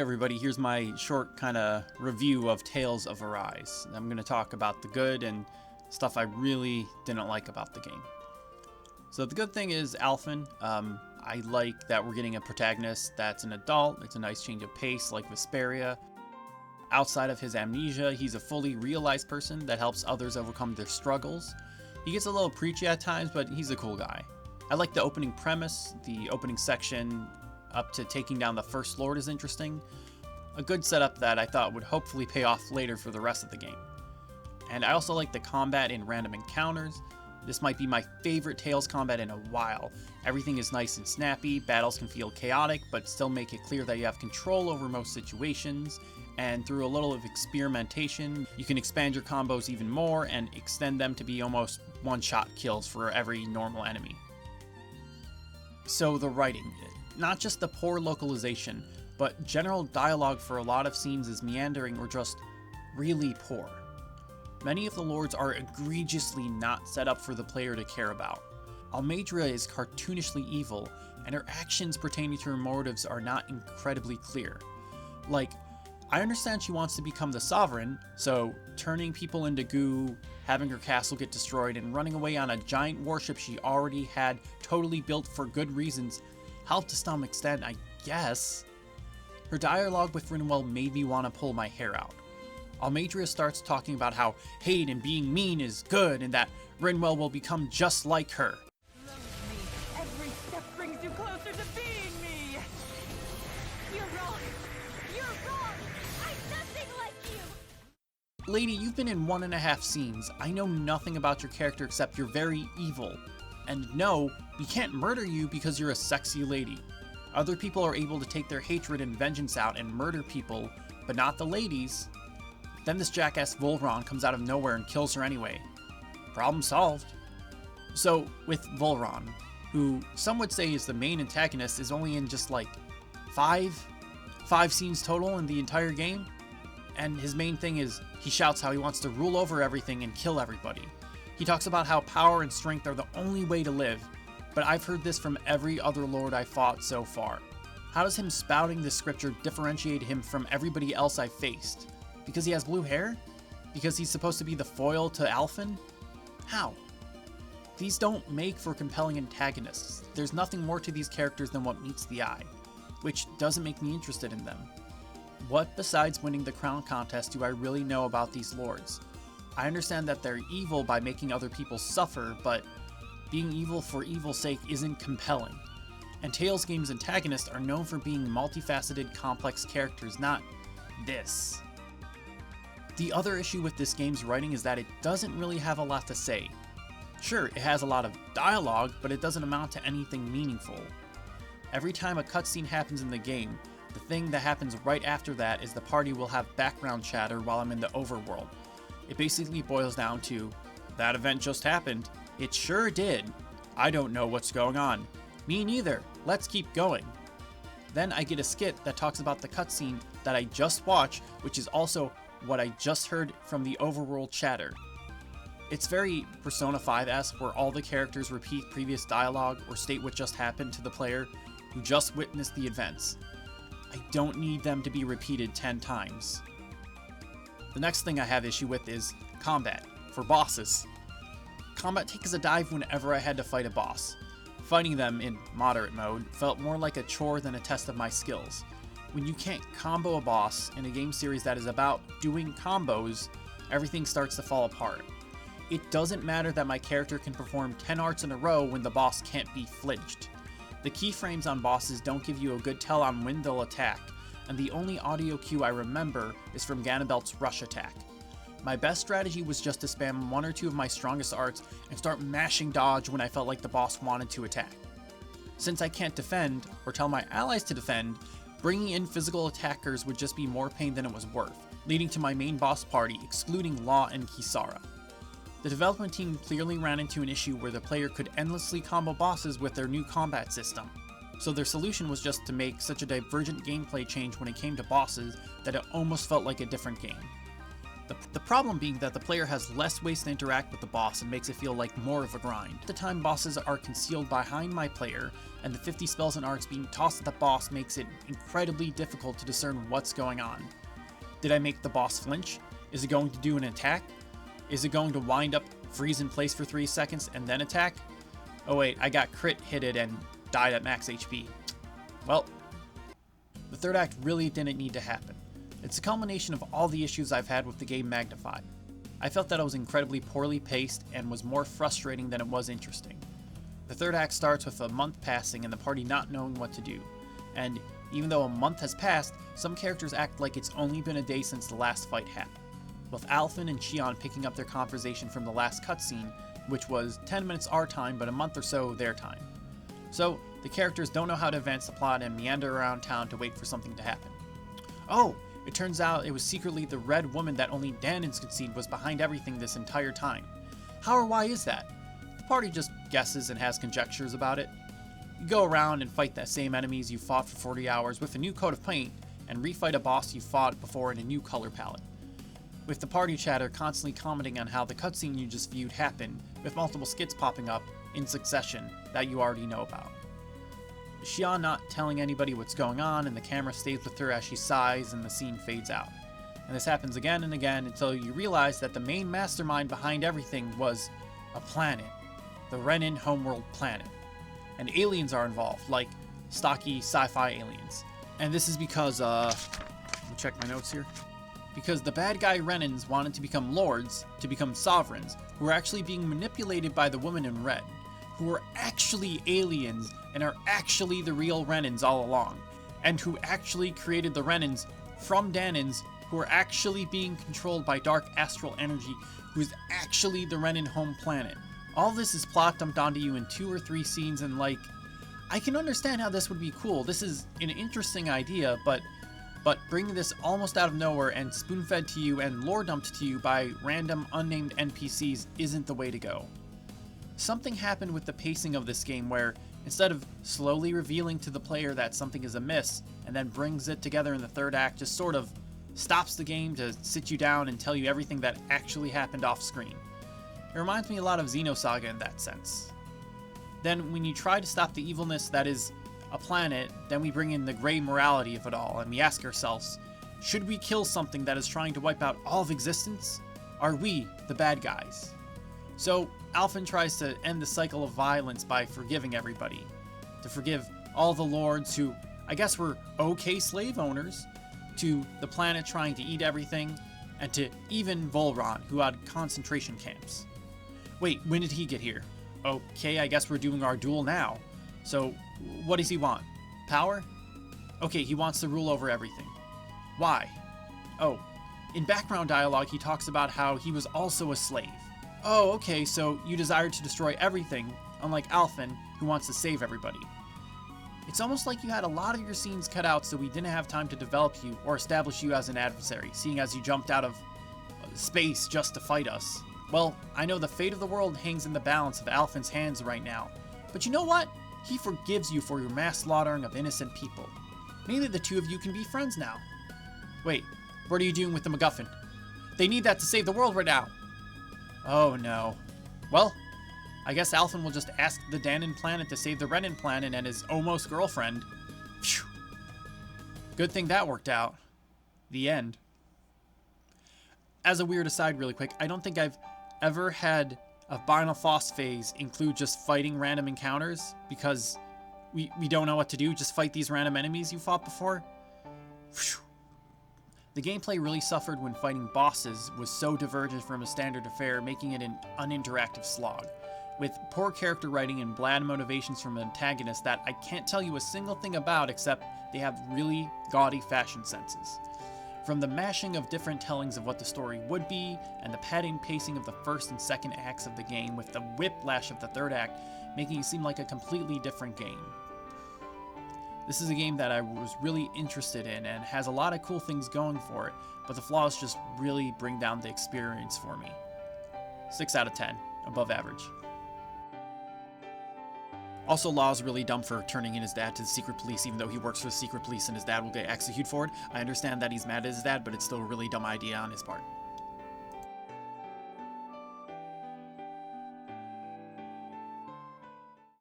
everybody, here's my short kind of review of Tales of Arise. I'm going to talk about the good and stuff I really didn't like about the game. So the good thing is Alphen. I like that we're getting a protagonist that's an adult. It's a nice change of pace like Vesperia. Outside of his amnesia, he's a fully realized person that helps others overcome their struggles. He gets a little preachy at times, but he's a cool guy. I like the opening premise. The opening section up to taking down the First Lord is interesting. A good setup that I thought would hopefully pay off later for the rest of the game. And I also like the combat in random encounters. This might be my favorite Tales combat in a while. Everything is nice and snappy, battles can feel chaotic, but still make it clear that you have control over most situations, and through a little of experimentation, you can expand your combos even more and extend them to be almost one-shot kills for every normal enemy. So the writing. Not just the poor localization, but general dialogue for a lot of scenes is meandering or just really poor. Many of the lords are egregiously not set up for the player to care about. Almeidrea is cartoonishly evil, and her actions pertaining to her motives are not incredibly clear. Like, I understand she wants to become the sovereign, so turning people into goo, having her castle get destroyed, and running away on a giant warship she already had totally built for good reasons helped to some extent, I guess. Her dialogue with Rinwell made me want to pull my hair out. Almeidrea starts talking about how hate and being mean is good and that Rinwell will become just like her. Love me. Every step brings you closer to being me. You're wrong. You're wrong. I'm nothing like you. Lady, you've been in 1.5 scenes. I know nothing about your character except you're very evil. And no, we can't murder you because you're a sexy lady. Other people are able to take their hatred and vengeance out and murder people, but not the ladies. Then this jackass Volron comes out of nowhere and kills her anyway. Problem solved. So, with Volron, who some would say is the main antagonist, is only in just like five scenes total in the entire game. And his main thing is, he shouts how he wants to rule over everything and kill everybody. He talks about how power and strength are the only way to live, but I've heard this from every other lord I fought so far. How does him spouting this scripture differentiate him from everybody else I've faced? Because he has blue hair? Because he's supposed to be the foil to Alphen? How? These don't make for compelling antagonists. There's nothing more to these characters than what meets the eye, which doesn't make me interested in them. What besides winning the crown contest do I really know about these lords? I understand that they're evil by making other people suffer, but being evil for evil's sake isn't compelling. And Tales games' antagonists are known for being multifaceted, complex characters, not this. The other issue with this game's writing is that it doesn't really have a lot to say. Sure, it has a lot of dialogue, but it doesn't amount to anything meaningful. Every time a cutscene happens in the game, the thing that happens right after that is the party will have background chatter while I'm in the overworld. It basically boils down to, that event just happened. It sure did. I don't know what's going on. Me neither. Let's keep going. Then I get a skit that talks about the cutscene that I just watched, which is also what I just heard from the overworld chatter. It's very Persona 5-esque, where all the characters repeat previous dialogue or state what just happened to the player who just witnessed the events. I don't need them to be repeated 10 times. The next thing I have issue with is combat, for bosses. Combat takes a dive whenever I had to fight a boss. Fighting them in moderate mode felt more like a chore than a test of my skills. When you can't combo a boss in a game series that is about doing combos, everything starts to fall apart. It doesn't matter that my character can perform 10 arts in a row when the boss can't be flinched. The keyframes on bosses don't give you a good tell on when they'll attack, and the only audio cue I remember is from Ganabelt's rush attack. My best strategy was just to spam 1 or 2 of my strongest arts and start mashing dodge when I felt like the boss wanted to attack. Since I can't defend, or tell my allies to defend, bringing in physical attackers would just be more pain than it was worth, leading to my main boss party excluding Law and Kisara. The development team clearly ran into an issue where the player could endlessly combo bosses with their new combat system, so their solution was just to make such a divergent gameplay change when it came to bosses that it almost felt like a different game. The problem being that the player has less ways to interact with the boss and makes it feel like more of a grind. At the time, bosses are concealed behind my player, and the 50 spells and arts being tossed at the boss makes it incredibly difficult to discern what's going on. Did I make the boss flinch? Is it going to do an attack? Is it going to wind up, freeze in place for 3 seconds, and then attack? Oh wait, I got crit hitted and died at max HP. Well, the third act really didn't need to happen. It's a culmination of all the issues I've had with the game magnified. I felt that it was incredibly poorly paced and was more frustrating than it was interesting. The third act starts with a month passing and the party not knowing what to do. And even though a month has passed, some characters act like it's only been a day since the last fight happened. With Alphen and Xion picking up their conversation from the last cutscene, which was 10 minutes our time but a month or so their time. So, the characters don't know how to advance the plot and meander around town to wait for something to happen. Oh! It turns out it was secretly the red woman that only Danins could see was behind everything this entire time. How or why is that? The party just guesses and has conjectures about it. You go around and fight the same enemies you fought for 40 hours with a new coat of paint, and refight a boss you fought before in a new color palette. With the party chatter constantly commenting on how the cutscene you just viewed happened, with multiple skits popping up in succession that you already know about. Xion not telling anybody what's going on, and the camera stays with her as she sighs and the scene fades out. And this happens again and again until you realize that the main mastermind behind everything was a planet. The Renin homeworld planet. And aliens are involved, like stocky sci-fi aliens. And this is because, let me check my notes here. Because the bad guy Renins wanted to become lords, to become sovereigns, who were actually being manipulated by the woman in red, who were actually aliens and are actually the real Renins all along, and who actually created the Renins from Danins, who are actually being controlled by dark astral energy, who is actually the Renin home planet. All this is plot dumped onto you in 2 or 3 scenes, and like, I can understand how this would be cool. This is an interesting idea, but bringing this almost out of nowhere and spoon-fed to you and lore dumped to you by random unnamed NPCs isn't the way to go. Something happened with the pacing of this game where, instead of slowly revealing to the player that something is amiss and then brings it together in the third act, just sort of stops the game to sit you down and tell you everything that actually happened off screen. It reminds me a lot of Xenosaga in that sense. Then when you try to stop the evilness that is a planet, then we bring in the gray morality of it all, and we ask ourselves, should we kill something that is trying to wipe out all of existence? Are we the bad guys? So, Alphen tries to end the cycle of violence by forgiving everybody. To forgive all the lords who, I guess, were okay slave owners, to the planet trying to eat everything, and to even Volron, who had concentration camps. Wait, when did he get here? Okay, I guess we're doing our duel now. So, what does he want? Power? Okay, he wants to rule over everything. Why? Oh, in background dialogue he talks about how he was also a slave. Oh, okay, so you desire to destroy everything, unlike Alphen, who wants to save everybody. It's almost like you had a lot of your scenes cut out so we didn't have time to develop you or establish you as an adversary, seeing as you jumped out of space just to fight us. Well, I know the fate of the world hangs in the balance of Alphen's hands right now, but you know what? He forgives you for your mass slaughtering of innocent people. Maybe the two of you can be friends now. Wait, what are you doing with the MacGuffin? They need that to save the world right now. Oh no. Well, I guess Alphen will just ask the Danin planet to save the Renin planet and his almost girlfriend. Phew. Good thing that worked out. The end. As a weird aside really quick, I don't think I've ever had a Final Boss phase include just fighting random encounters, because we don't know what to do, just fight these random enemies you fought before. Whew. The gameplay really suffered when fighting bosses was so divergent from a standard affair, making it an uninteractive slog, with poor character writing and bland motivations from antagonists that I can't tell you a single thing about except they have really gaudy fashion senses. From the mashing of different tellings of what the story would be, and the padding pacing of the first and second acts of the game, with the whiplash of the third act, making it seem like a completely different game. This is a game that I was really interested in and has a lot of cool things going for it, but the flaws just really bring down the experience for me. 6 out of 10, above average. Also, Law's really dumb for turning in his dad to the secret police, even though he works for the secret police and his dad will get executed for it. I understand that he's mad at his dad, but it's still a really dumb idea on his part.